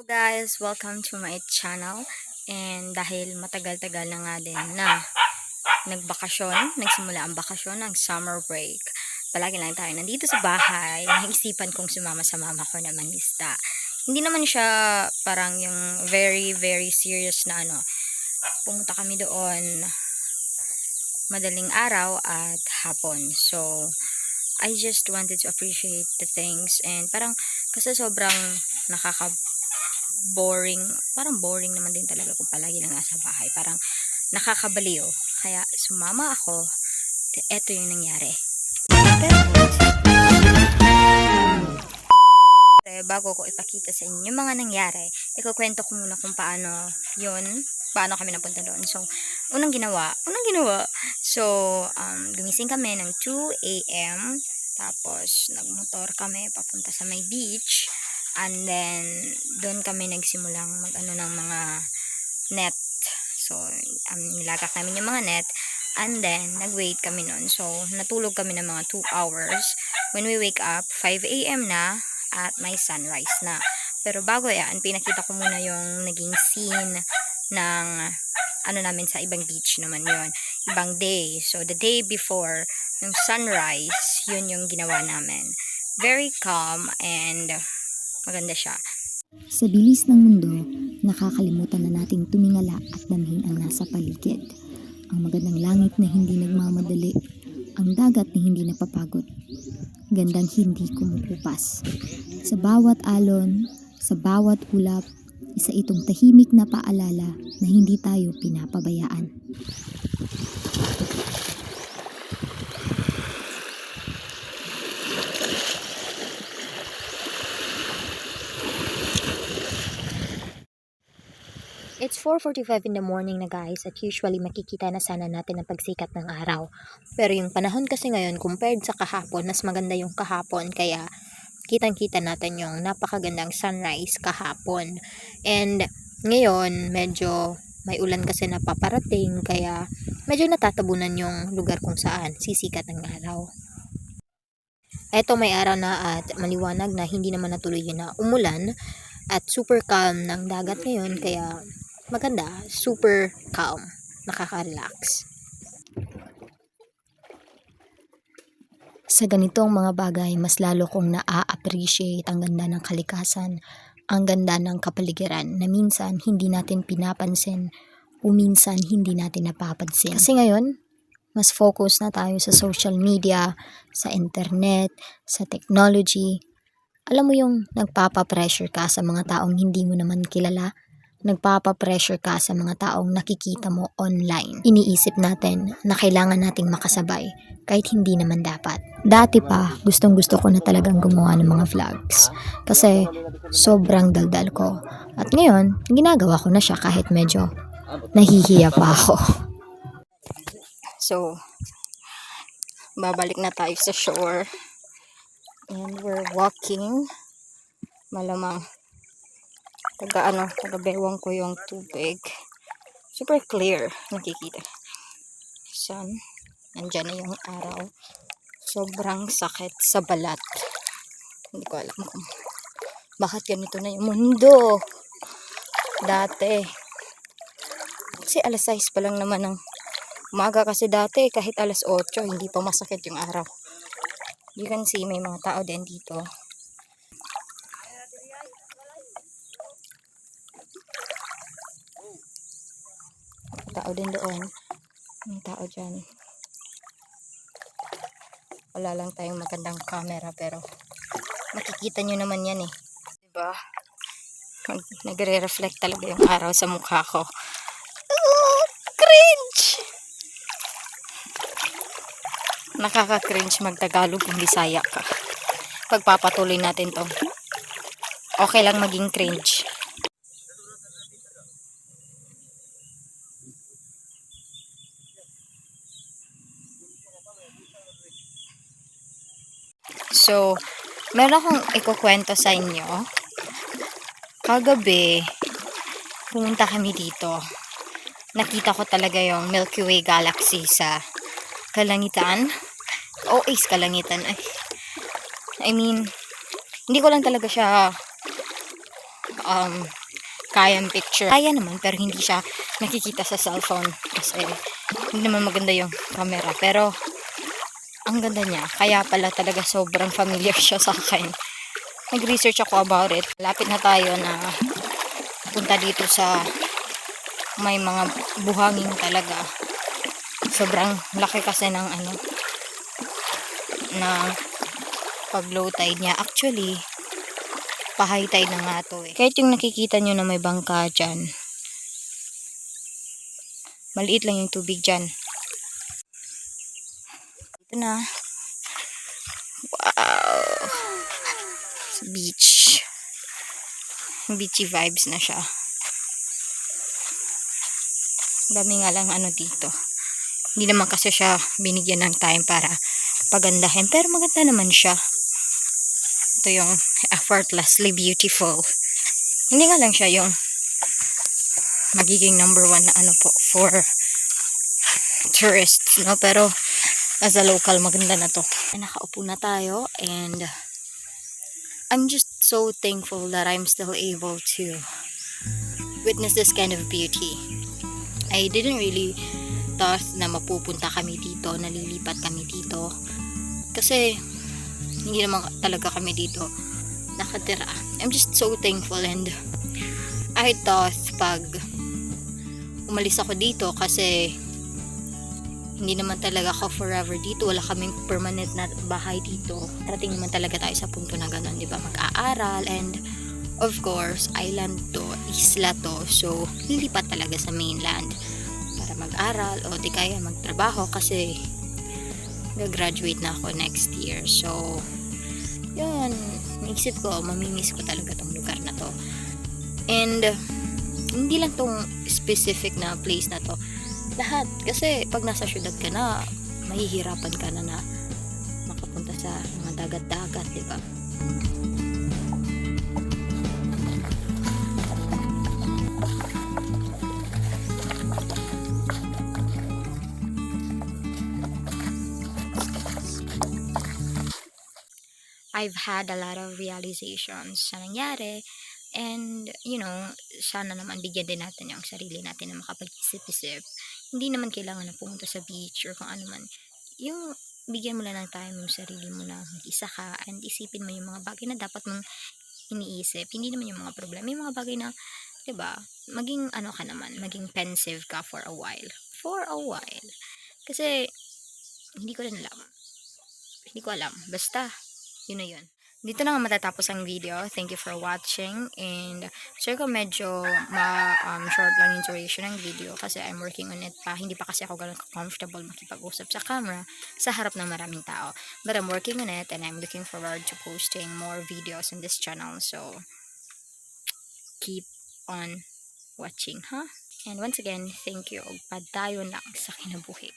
Guys, welcome to my channel. And dahil matagal-tagal na nga din na nagsimula ang bakasyon ng summer break. Palagi lang tayo nandito sa bahay. Naisipan kong sumama sa mama ko na mangisda. Hindi naman siya parang yung very, very serious na ano. Pumunta kami doon madaling araw at hapon. So, I just wanted to appreciate the things and parang kasi sobrang boring, parang boring naman din talaga kung palagi lang nasa bahay. Parang nakakabaliw. Kaya sumama ako. Eto yung nangyari. Pero bago ko ipakita sa inyo yung mga nangyari, ikukwento ko muna kung paano kami napunta doon. So, unang ginawa. So, gumising kami ng 2 a.m. Tapos, nagmotor kami papunta sa may beach. And then, doon kami nagsimulang mag-ano ng mga net. So, nilagak namin yung mga net. And then, nag-wait kami noon. So, natulog kami ng mga 2 hours. When we wake up, 5 a.m. na at may sunrise na. Pero bago yan, pinakita ko muna yung naging scene ng ano namin sa ibang beach naman yon, ibang day. So, the day before, yung sunrise, yun yung ginawa namin. Very calm and maganda siya. Sa bilis ng mundo, nakakalimutan na nating tumingala at damhin ang nasa paligid. Ang magandang langit na hindi nagmamadali, ang dagat na hindi napapagod, gandang hindi kumukupas. Sa bawat alon, sa bawat ulap, isa itong tahimik na paalala na hindi tayo pinapabayaan. It's 4:45 in the morning na guys at usually makikita na sana natin ang pagsikat ng araw. Pero yung panahon kasi ngayon compared sa kahapon, mas maganda yung kahapon kaya kitang-kita natin yung napakagandang sunrise kahapon. And ngayon medyo may ulan kasi na paparating kaya medyo natatabunan yung lugar kung saan sisikat ng araw. Eto may araw na at maliwanag na hindi naman natuloy yun na umulan at super calm ng dagat ngayon kaya maganda, super calm, nakaka-relax. Sa ganitong mga bagay, mas lalo kong na-appreciate ang ganda ng kalikasan, ang ganda ng kapaligiran na minsan hindi natin pinapansin o minsan hindi natin napapansin. Kasi ngayon, mas focus na tayo sa social media, sa internet, sa technology. Alam mo yung nagpapa-pressure ka sa mga taong hindi mo naman kilala, nagpapa-pressure ka sa mga taong nakikita mo online. Iniisip natin na kailangan nating makasabay kahit hindi naman dapat. Dati pa, gustong-gusto ko na talagang gumawa ng mga vlogs kasi sobrang daldal ko. At ngayon, ginagawa ko na siya kahit medyo nahihiya pa ako. So, babalik na tayo sa shore. And we're walking. Malamang taga-bewang ko yung tubig. Super clear, nakikita. Sun, nandyan na yung araw. Sobrang sakit sa balat. Hindi ko alam kung bakit ganito na yung mundo. Dati. Kasi alas 6 pa lang naman ng umaga kasi dati kahit alas 8 hindi pa masakit yung araw. You can see may mga tao din dito. Tao din doon. May tao dyan. Wala lang tayong magandang camera pero makikita nyo naman yan eh. Diba? Nagre-reflect talaga yung araw sa mukha ko. Oh, cringe! Nakaka-cringe magtagalog kung Bisaya ka. Pagpapatuloy natin to. Okay lang maging cringe. So, meron akong ikukwento sa inyo. Kagabi, pumunta kami dito. Nakita ko talaga yung Milky Way Galaxy sa kalangitan. Is kalangitan. I mean, hindi ko lang talaga siya kayang picture. Kaya naman, pero hindi siya nakikita sa cellphone kasi hindi naman maganda yung camera. Pero ang ganda niya. Kaya pala talaga sobrang familiar siya sa akin. Nag-research ako about it. Lapit na tayo na punta dito sa may mga buhangin talaga. Sobrang laki kasi ng na pag low tide niya. Actually, pa-high tide na nga to eh. Kahit yung nakikita nyo na may bangka dyan, maliit lang yung tubig dyan. Ito na. Wow. Beach. Beachy vibes na siya. Dami nga lang dito. Hindi naman kasi siya binigyan ng time para pagandahin. Pero maganda naman siya. Ito yung effortlessly beautiful. Hindi nga lang siya yung magiging number 1 na po for tourists, no? Pero as a local, maganda na to. Nakaupo na tayo and I'm just so thankful that I'm still able to witness this kind of beauty. I didn't really thought na mapupunta kami dito, nalilipat kami dito. Kasi hindi naman talaga kami dito nakatira. I'm just so thankful and I thought pag umalis ako dito kasi hindi naman talaga ako forever dito. Wala kaming permanent na bahay dito. Parating naman talaga tayo sa punto na gano'n, di ba? Mag-aaral and of course, island to, isla to. So, lilipat talaga sa mainland para mag-aral o di kaya magtrabaho kasi gagraduate na ako next year. So, yun. Naisip ko, mamimiss ko talaga tong lugar na to. And, hindi lang tong specific na place na to. Lahat. Kasi pag nasa syudad ka na, mahihirapan ka na makapunta sa mga dagat-dagat, di ba? I've had a lot of realizations sa nangyari. And, sana naman bigyan din natin yung sarili natin na makapag-isip-isip. Hindi naman kailangan na pumunta sa beach or kung ano man. Yung bigyan mo lang ng time yung sarili mo na mag-isa ka and isipin mo yung mga bagay na dapat mong iniisip. Hindi naman yung mga problema. Yung mga bagay na, diba, maging ka naman, maging pensive ka for a while. For a while. Kasi, hindi ko alam. Basta, yun na yun. Dito na nga matatapos ang video. Thank you for watching. And sure ko medyo short lang yung duration ng video kasi I'm working on it pa. Hindi pa kasi ako ganun comfortable makipag-usap sa camera sa harap ng maraming tao. But I'm working on it and I'm looking forward to posting more videos in this channel. So, keep on watching, huh? And once again, thank you. Padayon lang sa kinabuhi.